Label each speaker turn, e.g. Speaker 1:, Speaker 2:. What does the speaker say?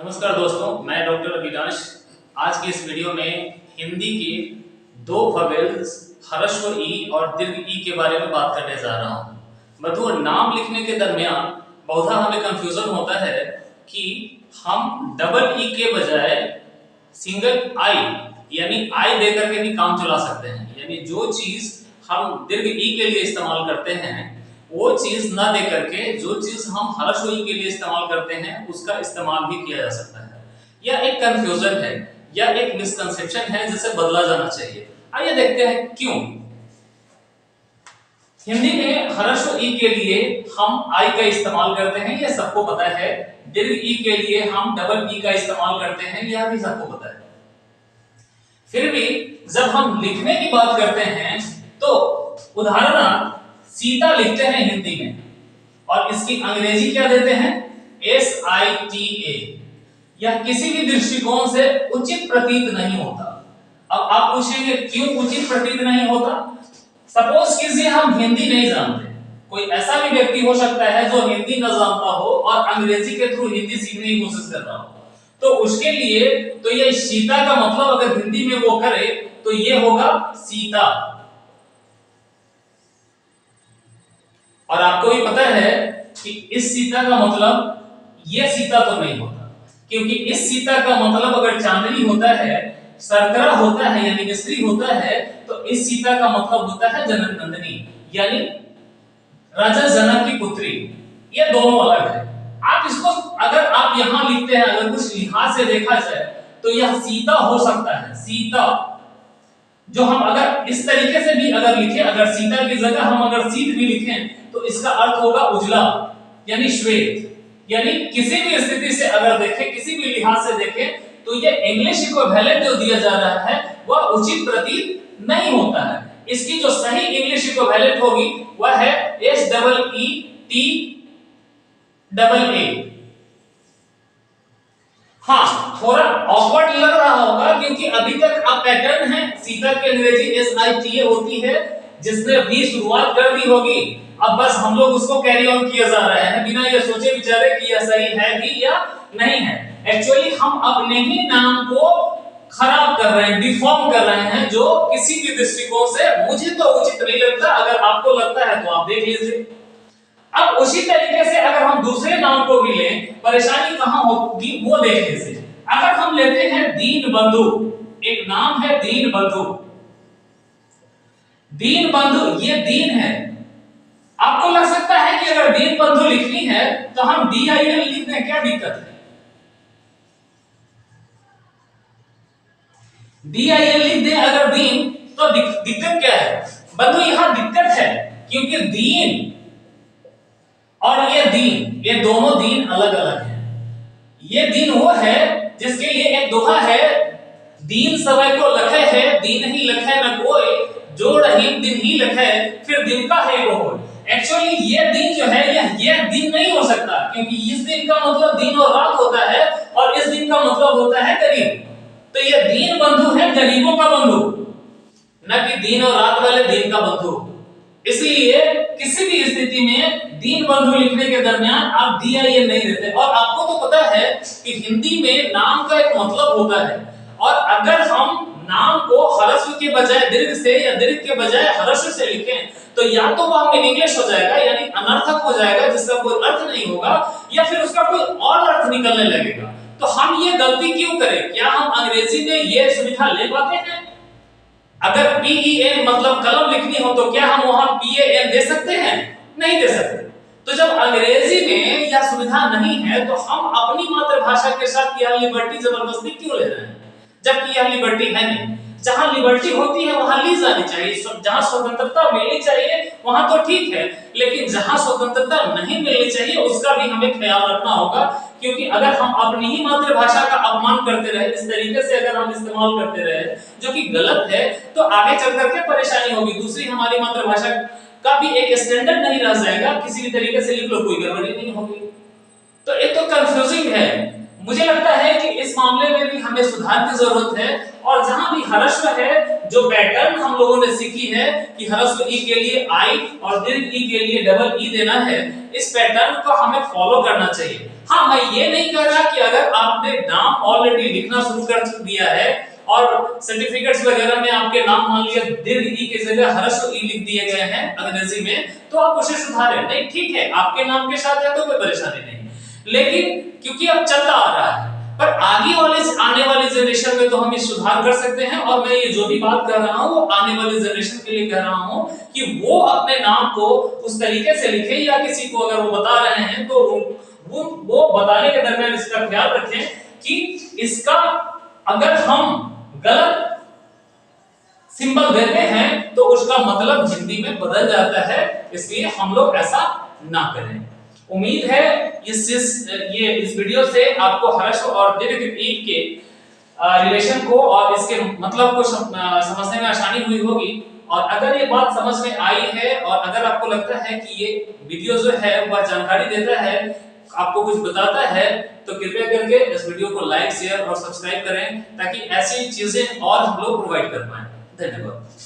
Speaker 1: नमस्कार दोस्तों, मैं डॉक्टर अविनाश। आज की इस वीडियो में हिंदी के दो वोवेल्स ह्रस्व ई और दीर्घ ई के बारे में बात करने जा रहा हूँ। बंधुओं, नाम लिखने के दरमियान बहुधा हमें कंफ्यूजन होता है कि हम डबल ई के बजाय सिंगल आई यानी आई देकर के भी काम चला सकते हैं। यानी जो चीज हम दीर्घ ई के लिए इस्तेमाल करते हैं वो चीज ना दे करके जो चीज हम ह्रस्व ई के लिए इस्तेमाल करते हैं उसका इस्तेमाल भी किया जा सकता है। यह एक कंफ्यूजन है या एक मिसकंसेप्शन है जिसे बदला जाना चाहिए। आइए देखते हैं क्यों। हिंदी में ह्रस्व ई के लिए हम आई का इस्तेमाल करते हैं, यह सबको पता है। दीर्घ ई के लिए हम डबल ई का इस्तेमाल करते हैं, यह भी सबको पता है। फिर भी जब हम लिखने की बात करते हैं तो उदाहरण सीता लिखते हैं हिंदी में और इसकी अंग्रेजी क्या देते हैं? SITA। यह किसी भी दृष्टिकोण से उचित प्रतीत नहीं होता। अब आप पूछेंगे क्यों उचित प्रतीत नहीं होता? सपोज कीजिए हम हिंदी नहीं जानते, कोई ऐसा भी व्यक्ति हो सकता है जो हिंदी न जानता हो और अंग्रेजी के थ्रू हिंदी सीखने की कोशिश कर रहा हो, तो उसके लिए तो ये सीता का मतलब अगर हिंदी में वो करे तो ये होगा सीता। और आपको भी पता है कि इस सीता का मतलब ये सीता तो नहीं होता, क्योंकि इस सीता का मतलब अगर चांदनी होता है, सरकरा होता है यानी मिस्त्री होता है, तो इस सीता का मतलब होता है जनक नंदिनी यानी राजा जनक की पुत्री। ये दोनों अलग है। आप इसको अगर आप यहां लिखते हैं, अगर कुछ लिहाज से देखा जाए तो यह सीता हो सकता है। सीता जो हम अगर इस तरीके से भी अगर लिखें, अगर सीता की जगह हम अगर सीत भी लिखें तो इसका अर्थ होगा उजला यानी श्वेत। यानी किसी भी स्थिति से अगर देखें, किसी भी लिहाज से देखें तो ये इंग्लिश इक्विवेलेंट जो दिया जा रहा है वह उचित प्रतीत नहीं होता है। इसकी जो सही इंग्लिश इक्विवेलेंट होगी वह है SEETA। हाँ, थोड़ा ऑकवर्ड लग रहा होगा क्योंकि अभी तक आप पैटर्न है, सीता की अंग्रेजी SITA होती है जिसने भी शुरुआत कर दी होगी। अब बस हम लोग उसको कैरी ऑन किया जा रहा है बिना ये सोचे विचारे कि यह सही है भी या नहीं है। एक्चुअली हम अपने ही नाम को खराब कर रहे हैं, डिफॉर्म कर रहे हैं, जो किसी भी दृष्टिकोण से मुझे तो उचित नहीं लगता। अगर आपको लगता है तो आप देख लीजिए। अब उसी तरीके से अगर हम दूसरे नाम को भी लें, परेशानी कहां होगी वो देख लीजिए। अगर हम लेते हैं दीन बंधु, एक नाम है दीन बंधु। दीन बंधु ये दीन है। आपको लग सकता है कि अगर दीन बंधु लिखनी है तो हम DIN लिख दें, क्या दिक्कत है? DIN लिख दें अगर दीन, तो दिक्कत क्या है? बंधु यहां दिक्कत है क्योंकि दीन और ये दीन, ये दोनों दीन अलग अलग हैं। ये दीन वो है जिसके लिए एक दोहा है, दीन सवै को लखे है, दीन ही लखे न कोई, जोड़ ही दिन ही लखे, फिर दिन का है वो। एक्चुअली ये दिन जो है ये दिन नहीं हो सकता, क्योंकि इस दिन का मतलब दिन और रात होता है और इस दिन का मतलब होता है गरीब। तो ये दीन बंधु है गरीबों का बंधु, न कि दिन और रात वाले दिन का बंधु। इसलिए किसी भी स्थिति में दीन बंधु लिखने के दरमियान आप DIN नहीं देते। और आपको तो पता है कि हिंदी में नाम का एक मतलब होता है, और अगर हम नाम को ह्रस्व के बजाय दीर्घ से या दीर्घ के बजाय ह्रस्व से लिखें तो या तो वह मीनिंगलेस हो जाएगा यानी अनर्थक हो जाएगा जिसका कोई अर्थ नहीं होगा, या फिर उसका कोई और अर्थ निकलने लगेगा। तो हम ये गलती क्यों करें? क्या हम अंग्रेजी में ये सुविधा ले पाते हैं? अगर PEN मतलब कलम लिखनी हो तो क्या हम वहां PAN दे सकते हैं? नहीं दे सकते। तो जब अंग्रेजी में यह सुविधा नहीं है तो हम अपनी मातृभाषा के साथ यह लिबर्टी जबरदस्ती क्यों ले रहे हैं, जबकि यह लिबर्टी है नहीं। जहां लिबर्टी होती है वहां ली जानी चाहिए, जहां स्वतंत्रता मिलनी चाहिए वहां तो ठीक है, लेकिन जहां स्वतंत्रता नहीं मिलनी चाहिए उसका भी हमें ख्याल रखना होगा। क्योंकि अगर हम अपनी ही मातृभाषा का अपमान करते रहे, इस तरीके से अगर हम इस्तेमाल करते रहे जो कि गलत है, तो आगे चल करके परेशानी होगी। दूसरी हमारी मातृभाषा का भी एक स्टैंडर्ड नहीं रह जाएगा, किसी भी तरीके से लिख लो कोई गड़बड़ी नहीं होगी। तो एक तो कंफ्यूजिंग है, मुझे लगता है कि इस मामले में भी हमें सुधार की जरूरत है। और जहां भी ह्रस्व है, जो पैटर्न हम लोगों ने सीखी है कि ह्रस्व ई के लिए आई और दीर्घ ई के लिए डबल ई देना है, इस पैटर्न को हमें फॉलो करना चाहिए। हाँ, मैं ये नहीं कह रहा कि अगर आपने नाम ऑलरेडी लिखना शुरू कर दिया है और सर्टिफिकेट्स वगैरह में आपके नाम मान लिया दीर्घ ई की जगह ह्रस्व ई लिख दिए गए हैं अंग्रेजी में, तो आप उसे सुधारें। नहीं, ठीक है, आपके नाम के साथ है तो कोई परेशानी नहीं, लेकिन क्योंकि अब चलता आ रहा है, पर आने वाली जनरेशन में तो हम इस सुधार कर सकते हैं। और मैं ये जो भी बात कर रहा हूं वो आने वाली जनरेशन के लिए कह रहा हूं कि वो अपने नाम को उस तरीके से लिखे, या किसी को अगर वो बता रहे हैं तो वो बताने के दरमियान इसका ख्याल रखें कि इसका अगर हम गलत सिंबल देते हैं तो उसका मतलब हिंदी में बदल जाता है, इसलिए हम लोग ऐसा ना करें। उम्मीद है इस वीडियो से आपको ह्रस्व और दीर्घ ई के रिलेशन को और इसके मतलब को समझने में आसानी हुई होगी। और अगर ये बात समझ में आई है और अगर आपको लगता है कि ये वीडियो जो है वह जानकारी देता है, आपको कुछ बताता है, तो कृपया करके इस वीडियो को लाइक, शेयर और सब्सक्राइब करें ताकि ऐसी चीजें और हम लोग प्रोवाइड कर पाएं। धन्यवाद।